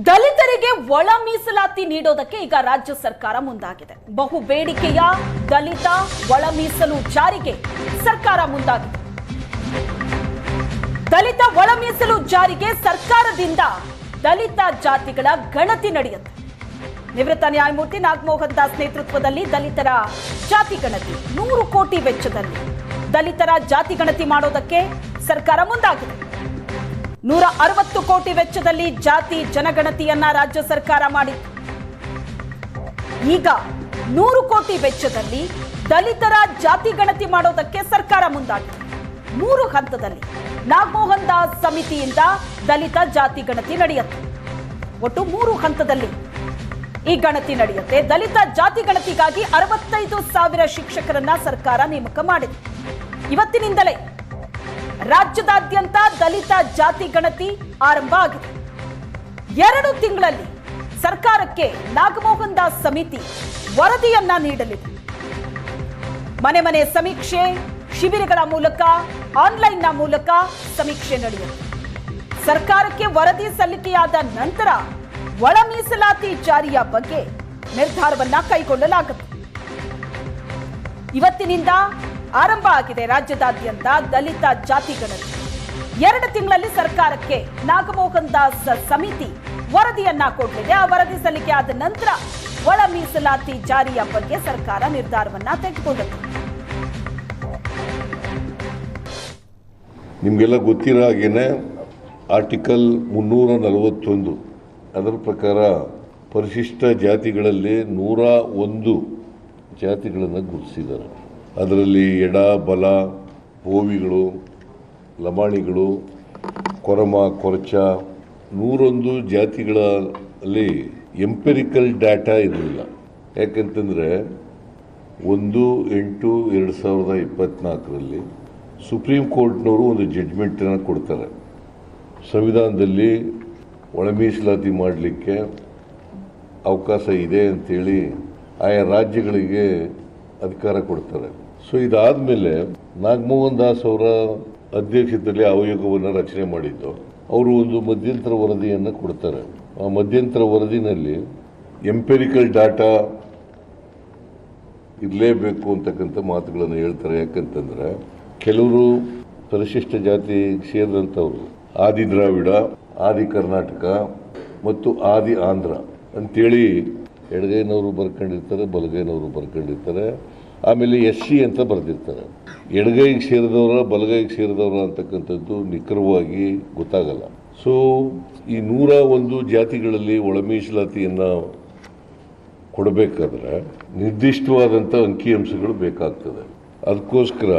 ದಲಿತರಿಗೆ ಒಳ ಮೀಸಲಾತಿ ನೀಡೋದಕ್ಕೆ ಈಗ ರಾಜ್ಯ ಸರ್ಕಾರ ಮುಂದಾಗಿದೆ. ಬಹು ಬೇಡಿಕೆಯ ದಲಿತ ಒಳ ಮೀಸಲು ಜಾರಿಗೆ ಸರ್ಕಾರ ಮುಂದಾಗಿದೆ. ದಲಿತ ಒಳ ಮೀಸಲು ಜಾರಿಗೆ ಸರ್ಕಾರದಿಂದ ದಲಿತ ಜಾತಿಗಳ ಗಣತಿ ನಡೆಯುತ್ತೆ. ನಿವೃತ್ತ ನ್ಯಾಯಮೂರ್ತಿ ನಾಗಮೋಹನ್ ದಾಸ್ ನೇತೃತ್ವದಲ್ಲಿ ದಲಿತರ ಜಾತಿ ಗಣತಿ 100 ಕೋಟಿ ವೆಚ್ಚದಲ್ಲಿ ದಲಿತರ ಜಾತಿ ಗಣತಿ ಮಾಡೋದಕ್ಕೆ ಸರ್ಕಾರ ಮುಂದಾಗಿದೆ. 160 ಕೋಟಿ ವೆಚ್ಚದಲ್ಲಿ ಜಾತಿ ಜನಗಣತಿಯನ್ನ ರಾಜ್ಯ ಸರ್ಕಾರ ಮಾಡಿತ್ತು. ಈಗ 100 ಕೋಟಿ ವೆಚ್ಚದಲ್ಲಿ ದಲಿತರ ಜಾತಿ ಗಣತಿ ಮಾಡೋದಕ್ಕೆ ಸರ್ಕಾರ ಮುಂದಾಗಿದೆ. 3 ಹಂತದಲ್ಲಿ ನಾಗಮೋಹನ್ ದಾಸ್ ಸಮಿತಿಯಿಂದ ದಲಿತ ಜಾತಿ ಗಣತಿ ನಡೆಯುತ್ತೆ. ಒಟ್ಟು 3 ಹಂತದಲ್ಲಿ ಈ ಗಣತಿ ನಡೆಯುತ್ತೆ. ದಲಿತ ಜಾತಿ ಗಣತಿಗಾಗಿ 65,000 ಶಿಕ್ಷಕರನ್ನ ಸರ್ಕಾರ ನೇಮಕ ಮಾಡಿದೆ. ಇವತ್ತಿನಿಂದಲೇ ರಾಜ್ಯದಾದ್ಯಂತ ದಲಿತ ಜಾತಿ ಗಣತಿ ಆರಂಭ ಆಗಿದೆ. 2 ತಿಂಗಳಲ್ಲಿ ಸರ್ಕಾರಕ್ಕೆ ನಾಗಮೋಹನ್ ದಾಸ್ ಸಮಿತಿ ವರದಿಯನ್ನ ನೀಡಲಿದೆ. ಮನೆ ಮನೆ ಸಮೀಕ್ಷೆ ಶಿಬಿರಗಳ ಮೂಲಕ ಆನ್ಲೈನ್ನ ಮೂಲಕ ಸಮೀಕ್ಷೆ ನಡೆಯುತ್ತೆ. ಸರ್ಕಾರಕ್ಕೆ ವರದಿ ಸಲ್ಲಿಕೆಯಾದ ನಂತರ ಒಳ ಮೀಸಲಾತಿ ಜಾರಿಯ ಬಗ್ಗೆ ನಿರ್ಧಾರವನ್ನ ಕೈಗೊಳ್ಳಲಾಗುತ್ತೆ. ಇವತ್ತಿನಿಂದ ಆರಂಭ ಆಗಿದೆ ರಾಜ್ಯದಾದ್ಯಂತ ದಲಿತ ಜಾತಿ ಗಣತಿ. 2 ತಿಂಗಳಲ್ಲಿ ಸರ್ಕಾರಕ್ಕೆ ನಾಗಮೋಹನ್ ದಾಸ್ ಸಮಿತಿ ವರದಿಯನ್ನ ಕೊಡಲಿದೆ. ಆ ವರದಿ ಸಲ್ಲಿಕೆ ಆದ ನಂತರ ಒಳ ಮೀಸಲಾತಿ ಜಾರಿಯ ಬಗ್ಗೆ ಸರ್ಕಾರ ನಿರ್ಧಾರವನ್ನ ತೆಗೆದುಕೊಳ್ಳುತ್ತೆ. ನಿಮಗೆಲ್ಲ ಗೊತ್ತಿರೋ ಹಾಗೇನೆ ಆರ್ಟಿಕಲ್ 341 ಅದರ ಪ್ರಕಾರ ಪರಿಶಿಷ್ಟ ಜಾತಿಗಳಲ್ಲಿ 101 ಜಾತಿಗಳನ್ನು ಗುರುತಿಸಿದ್ದಾರೆ. ಅದರಲ್ಲಿ ಎಡ, ಬಲ, ಓವಿಗಳು, ಲಮಾಣಿಗಳು, ಕೊರಮ, ಕೊರಚ 101 ಜಾತಿಗಳಲ್ಲಿ ಎಂಪೆರಿಕಲ್ ಡಾಟಾ ಇರಲಿಲ್ಲ. ಯಾಕಂತಂದರೆ 1/8/2024 ಸುಪ್ರೀಂ ಕೋರ್ಟ್ನವರು ಒಂದು ಜಡ್ಜ್ಮೆಂಟನ್ನು ಕೊಡ್ತಾರೆ. ಸಂವಿಧಾನದಲ್ಲಿ ಒಳ ಮೀಸಲಾತಿ ಮಾಡಲಿಕ್ಕೆ ಅವಕಾಶ ಇದೆ ಅಂತೇಳಿ ಆಯಾ ರಾಜ್ಯಗಳಿಗೆ ಅಧಿಕಾರ ಕೊಡ್ತಾರೆ. ಸೊ ಇದಾದ ಮೇಲೆ ನಾಗಮೋಹನ್ ದಾಸ್ ಅವರ ಅಧ್ಯಕ್ಷತೆಯಲ್ಲಿ ಆಯೋಗವನ್ನು ರಚನೆ ಮಾಡಿದ್ದು. ಅವರು ಒಂದು ಮಧ್ಯಂತರ ವರದಿಯನ್ನು ಕೊಡ್ತಾರೆ. ಆ ಮಧ್ಯಂತರ ವರದಿನಲ್ಲಿ ಎಂಪೆರಿಕಲ್ ಡಾಟಾ ಇರಲೇಬೇಕು ಅಂತಕ್ಕಂಥ ಮಾತುಗಳನ್ನು ಹೇಳ್ತಾರೆ. ಯಾಕಂತಂದರೆ ಕೆಲವರು ಪರಿಶಿಷ್ಟ ಜಾತಿ ಸೇರಿದಂಥವ್ರು ಆದಿ ದ್ರಾವಿಡ, ಆದಿ ಕರ್ನಾಟಕ ಮತ್ತು ಆದಿ ಆಂಧ್ರ ಅಂತೇಳಿ ಎಡಗೈನವರು ಬರ್ಕೊಂಡಿರ್ತಾರೆ, ಬಲಗೈನವರು ಬರ್ಕೊಂಡಿರ್ತಾರೆ. ಆಮೇಲೆ SC ಅಂತ ಬರೆದಿರ್ತಾರೆ. ಎಡಗೈಗೆ ಸೇರಿದವರ, ಬಲಗೈಗೆ ಸೇರಿದವರ ಅಂತಕ್ಕಂಥದ್ದು ನಿಖರವಾಗಿ ಗೊತ್ತಾಗಲ್ಲ. ಸೊ ಈ 101 ಜಾತಿಗಳಲ್ಲಿ ಒಳ ಮೀಸಲಾತಿಯನ್ನು ಕೊಡಬೇಕಾದ್ರೆ ನಿರ್ದಿಷ್ಟವಾದಂಥ ಅಂಕಿಅಂಶಗಳು ಬೇಕಾಗ್ತದೆ. ಅದಕ್ಕೋಸ್ಕರ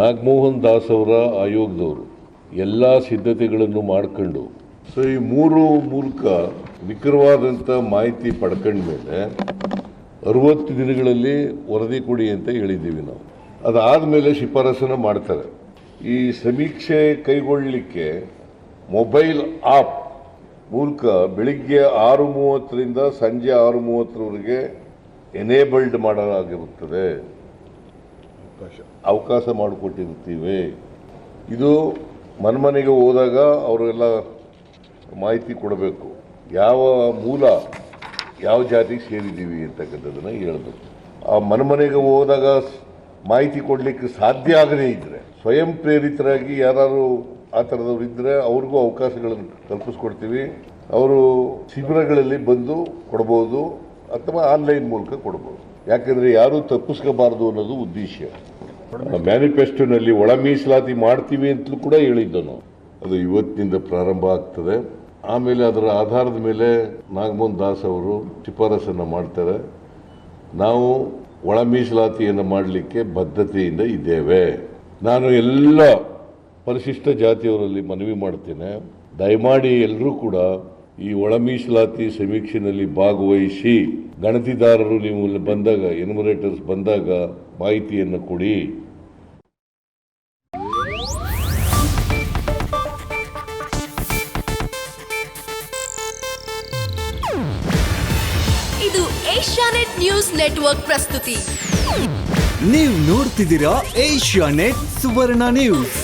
ನಾಗಮೋಹನ್ ದಾಸ್ ಅವರ ಆಯೋಗದವರು ಎಲ್ಲ ಸಿದ್ಧತೆಗಳನ್ನು ಮಾಡ್ಕೊಂಡು ಸೊ ಈ 3 ಮೂಲಕ ನಿಖರವಾದಂಥ ಮಾಹಿತಿ ಪಡ್ಕೊಂಡ್ಮೇಲೆ 60 ದಿನಗಳಲ್ಲಿ ವರದಿ ಕೊಡಿ ಅಂತ ಹೇಳಿದ್ದೀವಿ ನಾವು. ಅದಾದ ಮೇಲೆ ಶಿಫಾರಸನ್ನು ಮಾಡ್ತಾರೆ. ಈ ಸಮೀಕ್ಷೆ ಕೈಗೊಳ್ಳಲಿಕ್ಕೆ ಮೊಬೈಲ್ ಆ್ಯಪ್ ಮೂಲಕ ಬೆಳಿಗ್ಗೆ 6:30ರಿಂದ ಸಂಜೆ 6:30ರವರೆಗೆ ಎನೇಬಲ್ಡ್ ಮಾಡಲಾಗಿರುತ್ತದೆ, ಅವಕಾಶ ಮಾಡಿಕೊಟ್ಟಿರ್ತೀವಿ. ಇದು ಮನೆಗೆ ಹೋದಾಗ ಅವರೆಲ್ಲ ಮಾಹಿತಿ ಕೊಡಬೇಕು. ಯಾವ ಮೂಲ, ಯಾವ ಜಾತಿಗೆ ಸೇರಿದ್ದೀವಿ ಅಂತಕ್ಕಂಥದ್ದನ್ನು ಹೇಳಬೇಕು. ಆ ಮನೆಗೆ ಹೋದಾಗ ಮಾಹಿತಿ ಕೊಡಲಿಕ್ಕೆ ಸಾಧ್ಯ ಆಗದೇ ಇದ್ದರೆ ಸ್ವಯಂ ಪ್ರೇರಿತರಾಗಿ ಯಾರು ಆ ಥರದವ್ರು ಇದ್ದರೆ ಅವ್ರಿಗೂ ಅವಕಾಶಗಳನ್ನು ಕಲ್ಪಿಸ್ಕೊಡ್ತೀವಿ. ಅವರು ಶಿಬಿರಗಳಲ್ಲಿ ಬಂದು ಕೊಡ್ಬೋದು ಅಥವಾ ಆನ್ಲೈನ್ ಮೂಲಕ ಕೊಡ್ಬೋದು. ಯಾಕೆಂದರೆ ಯಾರೂ ತಪ್ಪಿಸ್ಕೋಬಾರ್ದು ಅನ್ನೋದು ಉದ್ದೇಶ. ಮ್ಯಾನಿಫೆಸ್ಟೋನಲ್ಲಿ ಒಳ ಮೀಸಲಾತಿ ಮಾಡ್ತೀವಿ ಅಂತಲೂ ಕೂಡ ಹೇಳಿದ್ದನು. ಅದು ಇವತ್ತಿನಿಂದ ಪ್ರಾರಂಭ ಆಗ್ತದೆ. ಆಮೇಲೆ ಅದರ ಆಧಾರದ ಮೇಲೆ ನಾಗಮೋಹನ್ ದಾಸ್ ಅವರು ಶಿಫಾರಸನ್ನು ಮಾಡ್ತಾರೆ. ನಾವು ಒಳ ಮೀಸಲಾತಿಯನ್ನು ಮಾಡಲಿಕ್ಕೆ ಬದ್ಧತೆಯಿಂದ ಇದ್ದೇವೆ. ನಾನು ಎಲ್ಲ ಪರಿಶಿಷ್ಟ ಜಾತಿಯವರಲ್ಲಿ ಮನವಿ ಮಾಡ್ತೇನೆ, ದಯಮಾಡಿ ಎಲ್ಲರೂ ಕೂಡ ಈ ಒಳ ಮೀಸಲಾತಿ ಸಮೀಕ್ಷೆಯಲ್ಲಿ ಭಾಗವಹಿಸಿ. ಗಣತಿದಾರರು ನೀವು ಬಂದಾಗ, ಎನ್ಯುಮರೇಟರ್ಸ್ ಬಂದಾಗ ಮಾಹಿತಿಯನ್ನು ಕೊಡಿ. ಇದು ಏಷ್ಯಾನೆಟ್ ನ್ಯೂಸ್ ನೆಟ್ವರ್ಕ್ ಪ್ರಸ್ತುತಿ. ನೀವು ನೋಡ್ತಿದ್ದೀರಾ ಏಷ್ಯಾನೆಟ್ ಸುವರ್ಣ ನ್ಯೂಸ್.